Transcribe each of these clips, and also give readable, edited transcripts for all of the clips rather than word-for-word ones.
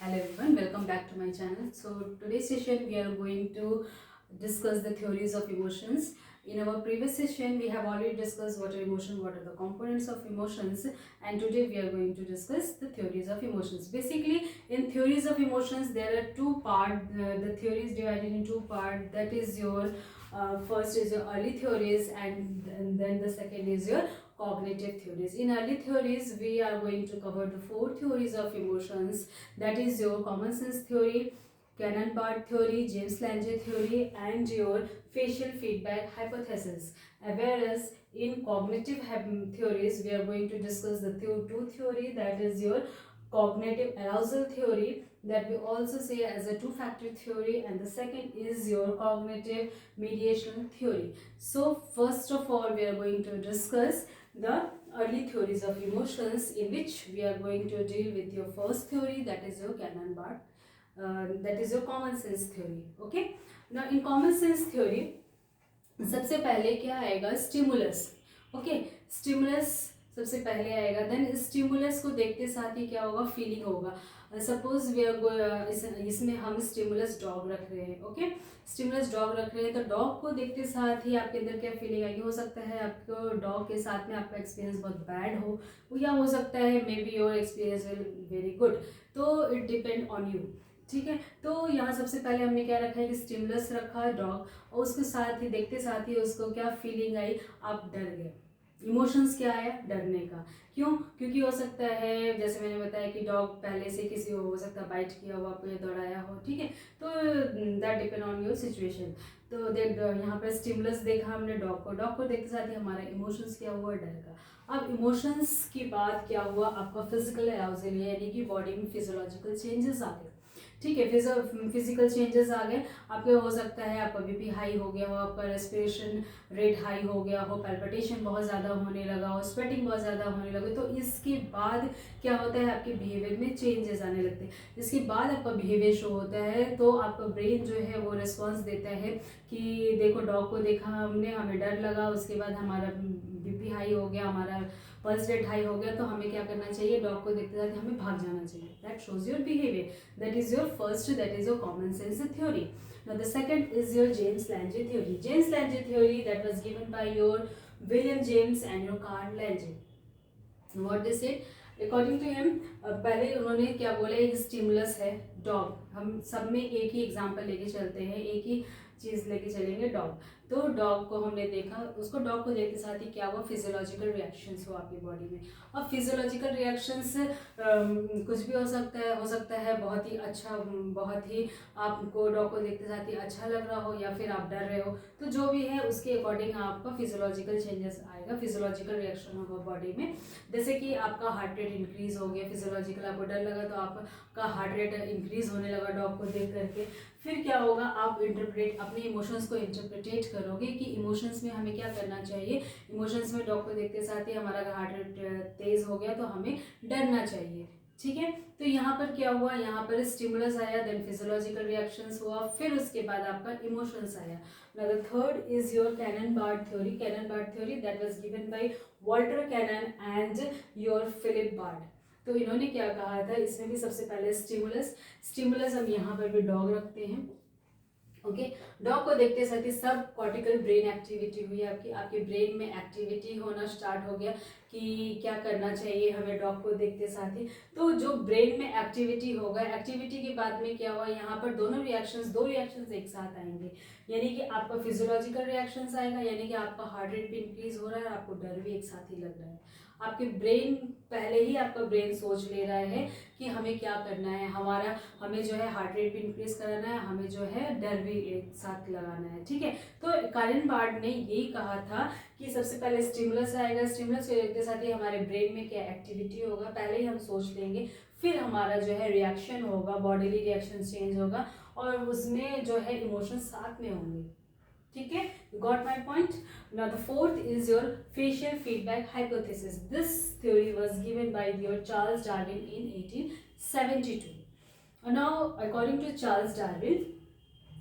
Hello everyone, welcome back to my channel. So today's session we are going to discuss the theories of emotions. In our previous session we have already discussed what are emotion, what are the components of emotions, and today we are going to discuss the theories of emotions. Basically in theories of emotions there are two parts. The theory is divided in two parts. That is your first is your early theories and then the second is your cognitive theories. In early theories we are going to cover the four theories of emotions, that is your common sense theory, Cannon-Bart theory, James Lange theory, and your facial feedback hypothesis. Whereas in cognitive theories, we are going to discuss the two theory, that is your cognitive arousal theory, that we also say as a two-factor theory, and the second is your cognitive mediation theory. So first of all, we are going to discuss the early theories of emotions, in which we are going to deal with your first theory, that is your Cannon-Bart, that is your common sense theory. Okay, now in common sense theory सबसे पहले क्या आएगा, stimulus. Okay, stimulus सबसे पहले आएगा. Then stimulus को देखते साथ ही क्या होगा, फीलिंग होगा. सपोज वी आर इसमें हम स्टिमुलस डॉग रख रहे हैं. ओके, स्टिमुलस डॉग रख रहे हैं तो डॉग को देखते साथ ही आपके अंदर क्या फीलिंग आएगी. हो सकता है आपको डॉग के साथ में आपका एक्सपीरियंस बहुत बैड हो, या हो सकता है may be your experience very good. तो इट डिपेंड ऑन यू. ठीक है, तो यहाँ सबसे पहले हमने क्या रखा है कि स्टिमुलस रखा डॉग, और उसके साथ ही देखते साथ ही उसको क्या फीलिंग आई, आप डर गए. इमोशंस क्या आया, डरने का. क्यों? क्योंकि हो सकता है जैसे मैंने बताया कि डॉग पहले से किसी हो सकता है बाइट किया हो, आपको ये दौड़ाया हो. ठीक है, तो that depend on your situation. तो देख यहाँ पर स्टिमुलस देखा हमने डॉग को देखते साथ ही हमारा इमोशंस क्या हुआ, डर का. अब इमोशंस की बात क्या हुआ, आपका फिजिकल अराउजल यानी कि बॉडी में फिजियोलॉजिकल चेंजेस आ गए. ठीक है, फिजिकल चेंजेस आ गए आपके. हो सकता है आपका बीपी हाई हो गया हो, आपका रेस्पिरेशन रेट हाई हो गया हो, पैल्पिटेशन बहुत ज़्यादा होने लगा हो, स्वेटिंग बहुत ज़्यादा होने लगे. तो इसके बाद क्या होता है, आपके बिहेवियर में चेंजेस आने लगते हैं. इसके बाद आपका बिहेवियर शो होता है, तो आपका ब्रेन जो है वो रिस्पॉन्स देता है कि देखो डॉग को देखा हमने, हमें डर लगा, उसके बाद हमारा बीपी हाई हो गया, हमारा पल्स रेट हाई हो गया, तो हमें क्या करना चाहिए, डॉग को देखते जाते हमें भाग जाना चाहिए. That shows your behaviour. That is your first, that is your common sense theory. Now the second is your James Lange theory. James Lange theory that was given by your William James and your Carl Lange. What they said, according to him, पहले उन्होंने क्या बोला, एक stimulus है dog. हम सब में एक ही एग्जांपल लेके चलते हैं, एक ही चीज़ लेके चलेंगे, डॉग. तो डॉग को हमने देखा, उसको डॉग को देखते साथ ही क्या हुआ, फिजियोलॉजिकल रिएक्शंस हो आपकी बॉडी में. अब फिजियोलॉजिकल रिएक्शंस कुछ भी हो सकता है बहुत ही अच्छा, बहुत ही आपको डॉग को देखते साथ ही अच्छा लग रहा हो, या फिर आप डर रहे हो. तो जो भी है उसके अकॉर्डिंग आपका फिजियोलॉजिकल चेंजेस आएगा, फिजियोलॉजिकल रिएक्शन होगा बॉडी में. जैसे कि आपका हार्ट रेट इंक्रीज हो गया, फिजियोलॉजिकल आपको डर लगा तो आपका हार्ट रेट इंक्रीज होने लगा डॉग को देख करके. फिर क्या होगा, आप अपने इमोशंस को इंटरप्रिटेट करोगे कि इमोशंस में हमें क्या करना चाहिए. इमोशंस में डॉग को देखते साथ ही हमारा हार्ट रेट तेज हो गया तो हमें डरना चाहिए. ठीक है, तो यहाँ पर क्या हुआ, यहाँ पर स्टिमुलस आया, देन फिजियोलॉजिकल रिएक्शंस हुआ, फिर उसके बाद आपका इमोशंस आया. Now the third is your Cannon-Bart theory. Cannon-Bart theory that was given by Walter Cannon and your Philip Bard. तो इन्होंने क्या कहा था, इसमें भी सबसे पहले स्टिमुलस हम यहाँ पर भी डॉग रखते हैं. ओके, डॉग को देखते साथ ही सब कॉर्टिकल ब्रेन एक्टिविटी हुई, आपके ब्रेन में एक्टिविटी होना स्टार्ट हो गया कि क्या करना चाहिए हमें डॉग को देखते साथ ही. तो जो ब्रेन में एक्टिविटी होगा, एक्टिविटी के बाद में क्या हुआ, यहाँ पर दो रिएक्शंस एक साथ आएंगे. यानी कि आपका फिजियोलॉजिकल रिएक्शंस आएगा, यानी कि आपका हार्ट रेट भी इंक्रीज हो रहा है, आपको डर भी एक साथ ही लग रहा है. आपके ब्रेन पहले ही आपका ब्रेन सोच ले रहा है कि हमें क्या करना है, हमें जो है हार्ट रेट भी इंक्रीज कराना है, हमें जो है डर भी एक साथ लगाना है. ठीक है, तो कैनन-बार्ड ने यही कहा था कि सबसे पहले स्टिमुलस आएगा, स्टिमुलस को देखते साथ ही हमारे ब्रेन में क्या एक्टिविटी होगा पहले ही हम सोच लेंगे, फिर हमारा जो है रिएक्शन होगा, बॉडीली रिएक्शन चेंज होगा, और उसमें जो है इमोशन साथ में होंगे. ठीक है, you got my point. Now the fourth is your facial feedback hypothesis. This theory was given by your Charles Darwin in 1872. Now according to Charles Darwin,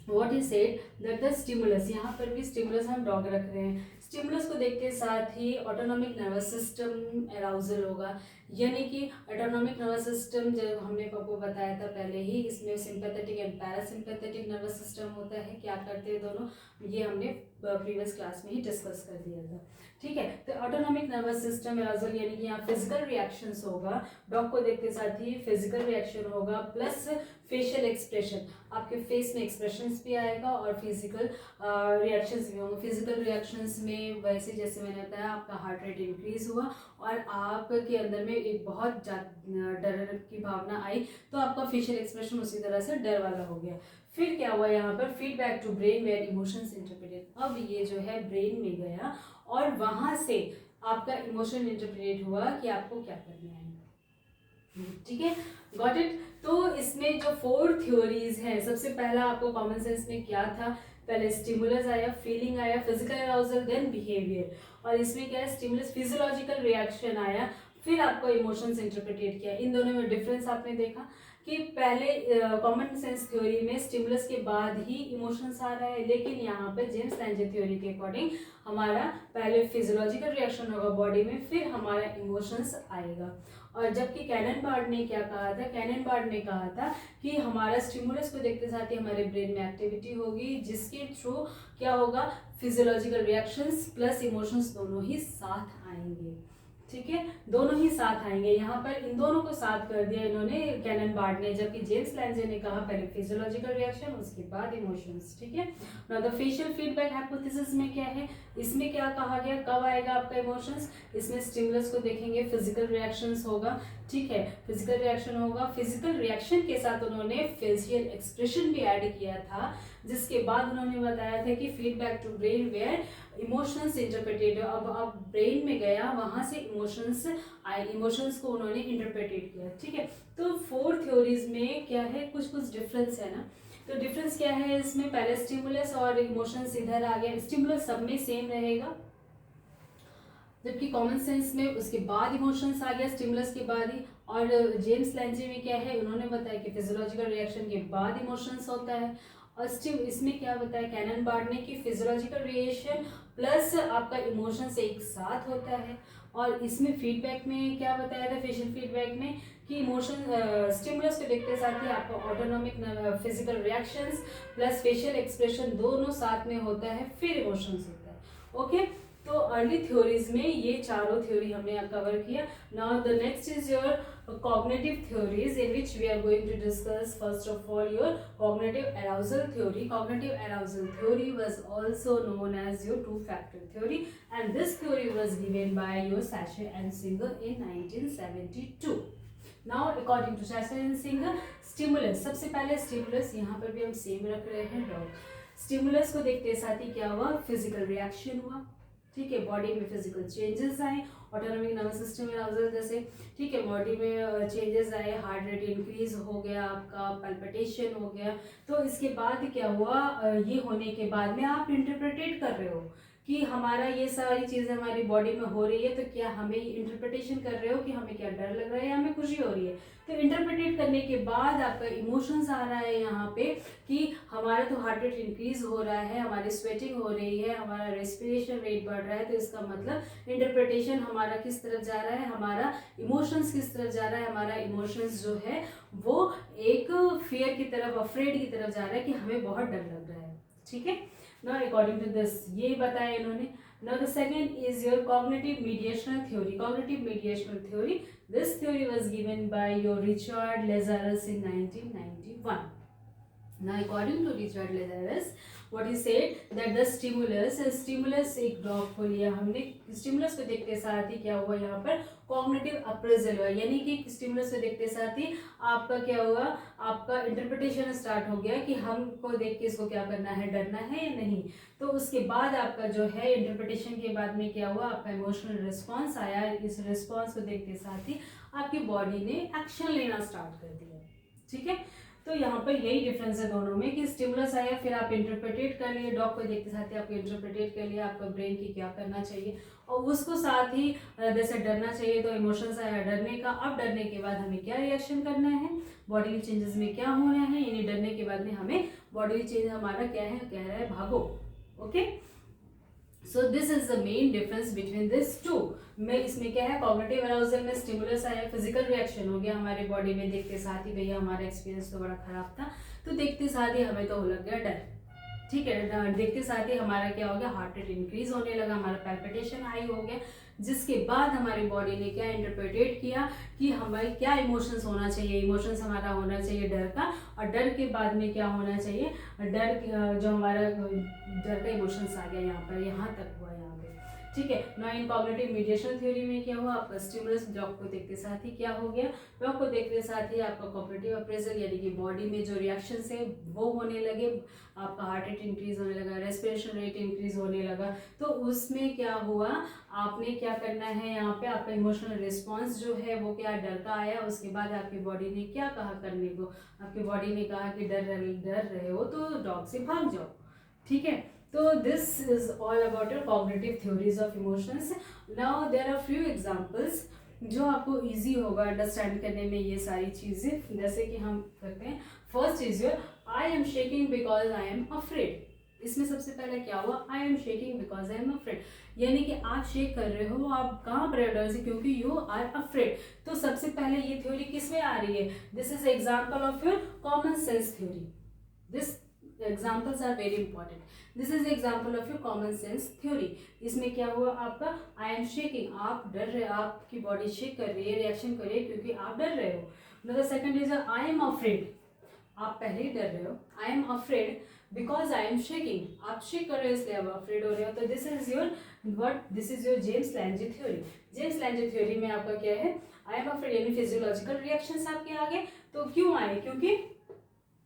what he said that the stimulus, यहाँ पर भी stimulus हम dog रख रहे हैं, stimulus को देखते साथ ही ऑटोनॉमिक नर्वस सिस्टम अराउजल होगा. यानी कि ऑटोनॉमिक नर्वस सिस्टम जब हमने आपको बताया था पहले ही, इसमें sympathetic and parasympathetic nervous system होता है। क्या करते हैं दोनों, ये हमने प्रीवियस क्लास में ही डिस्कस कर दिया था। ठीक है, तो ऑटोनॉमिक नर्वस सिस्टम एराउजल यानी कि यहाँ फिजिकल रिएक्शंस होगा, डॉग को देखते साथ ही फिजिकल रिएक्शन होगा प्लस फेशियल एक्सप्रेशन, आपके फेस में एक्सप्रेशंस भी आएगा और फिजिकल रिएक्शंस भी होंगे। फिजिकल रिएक्शंस में वैसे जैसे मैंने बताया, आपका हार्ट रेट इंक्रीज हुआ और आपके अंदर में एक बहुत डर की भावना आई, तो आपका फेशियल एक्सप्रेशन उसी तरह से डर वाला हो गया। फिर क्या हुआ यहाँ पर, feedback to brain where emotions interpreted. अब ये जो है ब्रेन में गया और वहां से आपका इमोशन इंटरप्रेट हुआ कि आपको क्या करना है। ठीक है, गॉट इट। तो इसमें जो 4 थ्योरीज हैं, सबसे पहला आपको कॉमन सेंस में क्या था, पहले स्टिमुलस आया, फीलिंग आया, फिजिकल अराउजल, देन बिहेवियर। और इसमें क्या है, स्टिमुलस फिजियोलॉजिकल रिएक्शन आया, फिर आपको इमोशंस इंटरप्रेटेट किया। इन दोनों में डिफरेंस आपने देखा कि पहले कॉमन सेंस थ्योरी में स्टिमुलस के बाद ही इमोशंस आ रहा है, लेकिन यहाँ पे जेम्स लैंजे थ्योरी के अकॉर्डिंग हमारा पहले फिजियोलॉजिकल रिएक्शन होगा बॉडी में, फिर हमारा इमोशंस आएगा। और जबकि कैननबार्ड ने क्या कहा था, कैननबार्ड ने कहा था कि हमारा स्टिमुलस को देखते साथ ही हमारे ब्रेन में एक्टिविटी होगी, जिसके थ्रू क्या होगा, फिजियोलॉजिकल रिएक्शंस प्लस इमोशंस दोनों ही साथ आएंगे। ठीक है, दोनों ही साथ आएंगे। यहाँ पर इन दोनों को साथ कर दिया इन्होंने, कैननबार्ड ने, जबकि जेम्स लैंजे ने कहा पहले फिजियोलॉजिकल रिएक्शन उसके बाद इमोशंस। ठीक है, now the facial feedback hypothesis में क्या है, इसमें क्या कहा गया, कब आएगा आपका इमोशंस, इसमें स्टिमुलस को देखेंगे, फिजिकल रिएक्शंस होगा। ठीक है, फिजिकल रिएक्शन होगा, फिजिकल रिएक्शन के साथ उन्होंने फेशियल एक्सप्रेशन भी ऐड किया था, जिसके बाद उन्होंने बताया था कि feedback to brain where emotions interpreted. अब ब्रेन में गया, वहां से इमोशंस आए, इमोशंस को उन्होंने इंटरप्रेटेड किया। ठीक है, तो 4 थ्योरीज में क्या है, कुछ कुछ डिफरेंस है ना। तो डिफरेंस क्या है इसमें, पहले स्टिमुलस और इमोशंस इधर आ गया, स्टिमुलस सब में सेम रहेगा, जबकि कॉमन सेंस में उसके बाद इमोशंस आ गया स्टिमुलस के बाद ही। और जेम्स लैंजे में क्या है, उन्होंने बताया कि फिजियोलॉजिकल रिएक्शन के बाद इमोशंस होता है। और इसमें क्या बताया कैननबार्ड ने कि फिजियोलॉजिकल रिएक्शन प्लस आपका इमोशंस एक साथ होता है। और इसमें फीडबैक में क्या बताया था, फेशियल फीडबैक में, कि इमोशन स्टिमुलस को देखते साथ ही आपका autonomic physical reactions plus facial expression दोनों साथ में होता है, फिर इमोशंस होता है। ओके, तो अर्ली थ्योरीज में ये चारों थ्योरी हमने कवर किया। Now the next is your cognitive theories, in which we are going to discuss first of all your cognitive arousal theory. Cognitive arousal theory was also known as your two-factor theory, and this theory was given by your Sachet and Singer in 1972. Now according to Sachet and Singer, stimulus, सबसे पहले stimulus यहाँ पर भी हम same रख रहे हैं dog. Stimulus को देखते साथ ही क्या हुआ, फिजिकल रिएक्शन हुआ। ठीक है, बॉडी में फिजिकल चेंजेस आए, ऑटोनॉमिक नर्वस सिस्टम अराउजल जैसे। ठीक है, बॉडी में चेंजेस आए, हार्ट रेट इंक्रीज हो गया, आपका पल्पिटेशन हो गया। तो इसके बाद क्या हुआ, ये होने के बाद में आप इंटरप्रेटेट कर रहे हो कि हमारा ये सारी चीज़ें हमारी बॉडी में हो रही है, तो क्या हमें इंटरप्रिटेशन कर रहे हो कि हमें क्या डर लग रहा है या हमें खुशी हो रही है। तो इंटरप्रिटेट करने के बाद आपका इमोशंस आ रहा है यहाँ पे कि हमारा तो हार्ट रेट इंक्रीज हो रहा है, हमारी स्वेटिंग हो रही है, हमारा रेस्पिरेशन रेट बढ़ रहा है। तो इसका मतलब इंटरप्रिटेशन हमारा किस तरफ जा रहा है, हमारा इमोशंस किस तरफ जा रहा है, हमारा इमोशंस जो है वो एक फियर की तरफ, अफ्रेड की तरफ जा रहा है कि हमें बहुत डर लग रहा है। ठीक है, now according to this ये बताया इन्होंने। now the second is your cognitive mediational theory. Cognitive mediational theory, this theory was given by your Richard Lazarus in 1991. now according to Richard Lazarus, what he said that the stimulus एक dog को लिया हमने, stimulus को देखते साथ ही क्या हुआ, यहाँ पर कॉग्निटिव अप्रेजल हुआ, यानी कि स्टिमुलस को देखते साथ ही आपका क्या हुआ, आपका इंटरप्रिटेशन स्टार्ट हो गया कि हमको देख के इसको क्या करना है, डरना है या नहीं। तो उसके बाद आपका जो है इंटरप्रिटेशन के बाद में क्या हुआ, आपका इमोशनल रिस्पॉन्स आया। इस रिस्पॉन्स को देखते साथ ही आपकी बॉडी ने एक्शन लेना स्टार्ट कर दिया। ठीक है, तो यहाँ पर यही डिफरेंस है दोनों में कि स्टिमुलस आया, फिर आप इंटरप्रेटेट कर लिए, डॉग को देखते साथ ही आपको इंटरप्रेटेट कर लिया आपका ब्रेन की क्या करना चाहिए, और उसको साथ ही जैसे डरना चाहिए तो इमोशंस आया डरने का। अब डरने के बाद हमें क्या रिएक्शन करना है, बॉडी चेंजेस में क्या हो रहा है, यानी डरने के बाद में हमें बॉडी चेंज हमारा क्या है, कह रहा है भागो। Okay, so this is the main difference between this two. में इसमें क्या है, कॉग्निटिव अराउजल में स्टिमुलस आया, फिजिकल रिएक्शन हो गया हमारे बॉडी में, देखते साथ ही भैया हमारा एक्सपीरियंस तो बड़ा खराब था, तो देखते साथ ही हमें तो लग गया डर, ठीक है। देखते साथ ही हमारा क्या हो गया, हार्ट रेट इंक्रीज होने लगा, हमारा पैल्पिटेशन हाई हो गया, जिसके बाद हमारी बॉडी ने क्या इंटरप्रेटेट किया कि हमें क्या इमोशंस होना चाहिए, इमोशंस हमारा होना चाहिए डर का, और डर के बाद में क्या होना चाहिए, डर जो हमारा डर का इमोशंस आ गया यहाँ पर, यहाँ तक हुआ यहाँ पे, ठीक है। Now in cognitive mediation theory में क्या हुआ, आपका स्टिमुलस डॉग को देखते साथ ही क्या हो गया, डॉग को देखते साथ ही आपका कॉग्निटिव अप्रेजल यानी कि बॉडी में जो रिएक्शंस है वो होने लगे, आपका हार्ट रेट इंक्रीज होने लगा, रेस्पिरेशन रेट इंक्रीज होने लगा। तो उसमें क्या हुआ, आपने क्या करना है यहाँ पे, आपका इमोशनल रिस्पॉन्स जो है वो क्या डर का आया, उसके बाद आपकी बॉडी ने क्या कहा करने को, आपकी बॉडी ने कहा कि डर रहे हो तो डॉग से भाग जाओ, ठीक है। तो this is all about your cognitive theories of emotions. Now there are few examples जो आपको इजी होगा अंडरस्टैंड करने में ये सारी चीजें, जैसे कि हम करते हैं। First is your I am shaking because I am afraid. इसमें सबसे पहले क्या हुआ, I am shaking because I am afraid, यानी कि आप शेक कर रहे हो, आप कहाँ पर डर से, क्योंकि यू आर अफ्रेड। तो सबसे पहले ये थ्योरी किस में आ रही है, this is example of your common sense theory. This examples are very important. This is example of your common sense theory. इसमें क्या हुआ आपका, आई एम शेकिंग, आप डर रहे, आपकी बॉडी शेक कर रही है, रिएक्शन कर रही है क्योंकि आप डर रहे हो। Second is I am afraid, आप पहले ही डर रहे हो, आई am afraid because I am shaking, आप शेक कर रहे हो इसलिए आप अफ्रेड हो रहे हो। तो this is your what, this is your James Lange theory. James Lange theory में आपका क्या है, आई एम अफ्रेड यानी फिजियोलॉजिकल रिएक्शंस आपके आ गए। तो क्यों आए, क्योंकि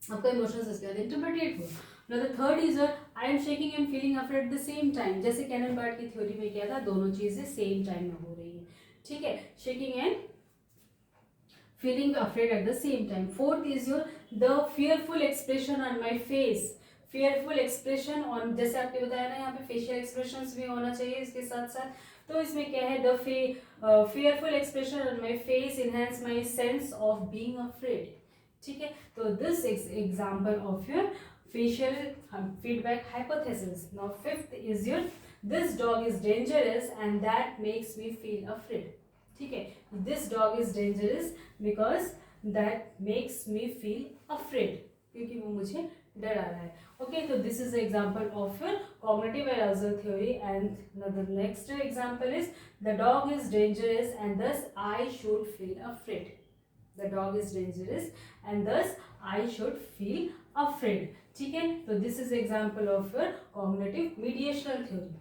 आपका इमोशंस इसके बाद इंटरप्रेटेट हुआ। Now the third is I am shaking and feeling afraid at the same time। जैसे कैनन बार्ट की थ्योरी में क्या था, दोनों चीजें सेम टाइम में हो रही है, ठीक है, shaking and feeling afraid at the same time। Fourth is your the fearful expression on my face। fearful expression on, जैसे आपने बताया ना यहाँ पे facial expressions भी होना चाहिए इसके साथ साथ, तो इसमें क्या है, the fearful expression on my face enhance my sense of being afraid, ठीक है। तो this example of your facial feedback hypothesis. Now fifth is your this dog is dangerous and that makes me feel afraid, ठीक है। This dog is dangerous because that makes me feel afraid, क्योंकि वो मुझे डरा रहा है। Okay, तो this is example of your cognitive arousal theory. And the next example is the dog is dangerous and thus I should feel afraid। The dog is dangerous and thus I should feel afraid, ठीक है। तो this is example of your cognitive mediational theory।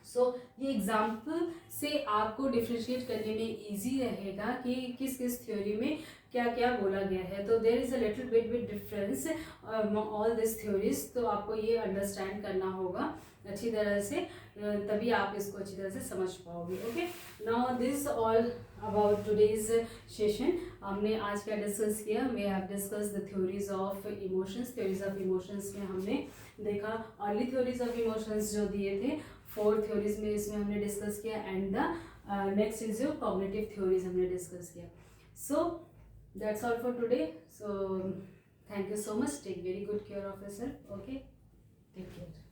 सो ये example से आपको differentiate करने में easy रहेगा कि किस किस थ्योरी में क्या क्या बोला गया है। तो there is a little bit difference all this theories, तो आपको ये अंडरस्टैंड करना होगा अच्छी तरह से, तभी आप इसको अच्छी तरह से समझ पाओगे। Okay, now this all about today's session. हमने आज क्या डिस्कस किया, we have discuss the theories of emotions. Theories of emotions में हमने देखा अर्ली थ्योरीज ऑफ इमोशंस जो दिए थे, 4 थ्योरीज में इसमें हमने डिस्कस किया, and the next is your cognitive theories हमने डिस्कस किया। So that's all for today. So thank you so much, take very good care of yourself. Okay, take care.